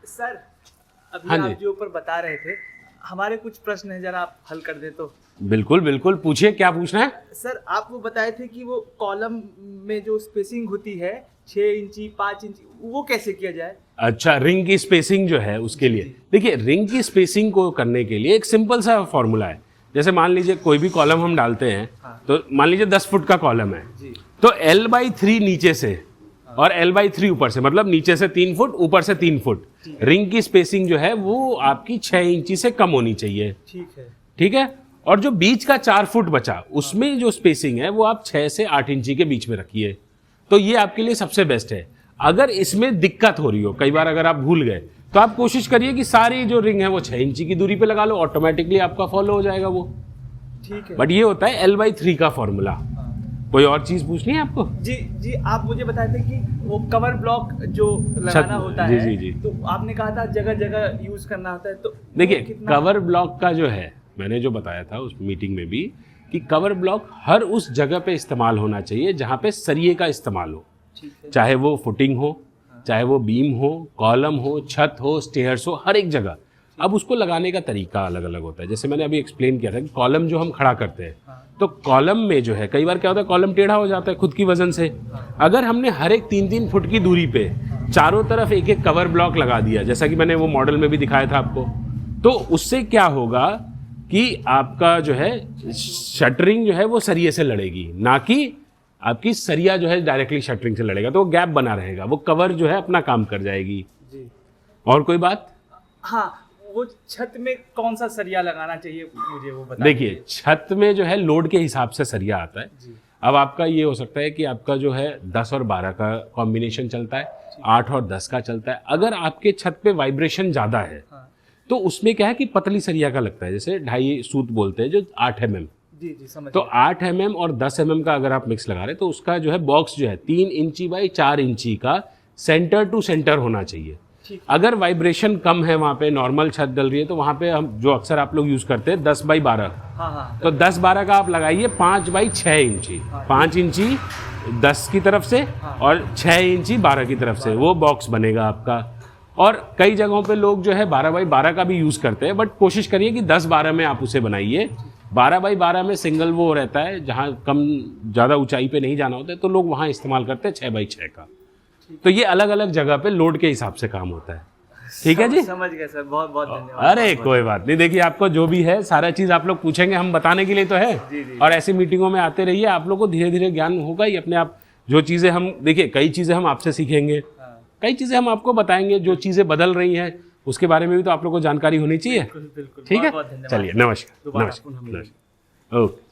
Sir अभी हाँ जी। आप जो ऊपर बता रहे थे, हमारे कुछ प्रश्न हैं, जरा आप हल कर दे तो। बिल्कुल बिल्कुल, पूछिए क्या पूछना है। सर आप वो बताए थे कि वो कॉलम में जो स्पेसिंग होती है 6 इंची 5 इंची, वो कैसे किया जाए? अच्छा, रिंग की स्पेसिंग जो है उसके लिए, देखिए रिंग की स्पेसिंग को करने के लिए एक सिंपल सा फॉर्मूला है। जैसे मान लीजिए कोई भी कॉलम हम डालते हैं, तो मान लीजिए 10 फुट का कॉलम है, तो L/3 नीचे से और L/3 ऊपर से, मतलब नीचे से 3 फुट ऊपर से 3 फुट, रिंग की स्पेसिंग जो है वो आपकी 6 इंची से कम होनी चाहिए। ठीक है। ठीक है। और जो बीच का 4 फुट बचा, उसमें जो स्पेसिंग है वो आप 6 से 8 इंची के बीच में रखिए। तो ये आपके लिए सबसे बेस्ट है। अगर इसमें दिक्कत हो रही हो, कई बार अगर आप भूल गए, तो आप कोशिश करिए कि सारी जो रिंग है वो 6 इंची की दूरी पे लगा लो, ऑटोमेटिकली आपका फॉलो हो जाएगा वो। ठीक है। बट ये होता है L/3 का फॉर्मूला। कोई और चीज पूछनी है आपको? जी जी, आप मुझे बताए थे कि वो कवर ब्लॉक जो लगाना होता जी, है, जी, जी। तो आपने कहा था जगह जगह यूज करना होता है, तो देखिए वो कितना? कवर ब्लॉक का जो है, मैंने जो बताया था उस मीटिंग में भी, कि कवर ब्लॉक हर उस जगह पे इस्तेमाल होना चाहिए जहां पे सरिये का इस्तेमाल हो। ठीक है। चाहे वो फुटिंग हो, चाहे वो बीम हो, कॉलम हो, छत हो, स्टेयर्स हो, हर एक जगह। अब उसको लगाने का तरीका अलग अलग होता है। जैसे मैंने अभी एक्सप्लेन किया था कि कॉलम जो हम खड़ा करते हैं, तो कॉलम में जो है कई बार क्या होता है, कॉलम टेढ़ा हो जाता है खुद की वजन से। अगर हमने हर एक 3-3 फुट की दूरी पे चारों तरफ एक एक कवर ब्लॉक लगा दिया, जैसा कि मैंने वो मॉडल में भी दिखाया था आपको, तो उससे क्या होगा कि आपका जो है शटरिंग जो है वो सरिये से लड़ेगी, ना कि आपकी सरिया जो है डायरेक्टली शटरिंग से लड़ेगा। तो वो गैप बना रहेगा, वो कवर जो है अपना काम कर जाएगी। जी। और कोई बात? हाँ, वो छत में कौन सा सरिया लगाना चाहिए, मुझे वो बताइए। देखिए छत में जो है लोड के हिसाब से सरिया आता है। अब आपका ये हो सकता है कि आपका जो है 10 और 12 का कॉम्बिनेशन चलता है, 8 और 10 का चलता है। अगर आपके छत पे वाइब्रेशन ज़्यादा है, तो उसमें क्या है कि पतली सरिया का लगता है, जैसे 2.5 सूत बोलते हैं, जो 8 mm। जी जी, समझ तो गया। 8 mm और 10 mm का अगर आप मिक्स लगा रहे हैं, तो उसका जो है बॉक्स जो है 3 इंची बाई 4 इंची का सेंटर टू सेंटर होना चाहिए। ठीक। अगर वाइब्रेशन कम है, वहाँ पे नॉर्मल छत डल रही है, तो वहाँ पे हम जो अक्सर आप लोग यूज़ करते हैं 10/12, हाँ हाँ। तो 10/12 का आप लगाइए 5/6 इंची, 5 इंची 10 की तरफ से और 6 इंची 12 की तरफ से, वो बॉक्स बनेगा आपका। और कई जगहों पे लोग जो है 12/12 का भी यूज़ करते हैं, बट कोशिश करिए कि 10/12 में आप उसे बनाइए। 12/12 में सिंगल वो रहता है, जहाँ कम ज़्यादा ऊंचाई पे नहीं जाना होता है, तो लोग वहाँ इस्तेमाल करते हैं 6/6 का। तो ये अलग अलग जगह पे लोड के हिसाब से काम होता है। ठीक है जी। समझ गए सर, बहुत बहुत धन्यवाद। अरे कोई बात नहीं, देखिए आपको जो भी है सारा चीज़ आप लोग पूछेंगे, हम बताने के लिए तो है। जी, जी। और ऐसी मीटिंगों में आते रहिए, आप लोग को धीरे धीरे ज्ञान होगा ही अपने आप। जो चीज़ें हम, देखिए कई चीज़ें हम आपसे सीखेंगे, कई चीज़ें हम आपको बताएंगे, जो चीज़ें बदल रही हैं उसके बारे में भी तो आप लोग को जानकारी होनी चाहिए। बिल्कुल बिल्कुल। ठीक है, बहुत बहुत धन्यवाद। चलिए नमस्कार। दोबारा नमस्कार पुनः मिलेंगे। नमस्कार। ओके।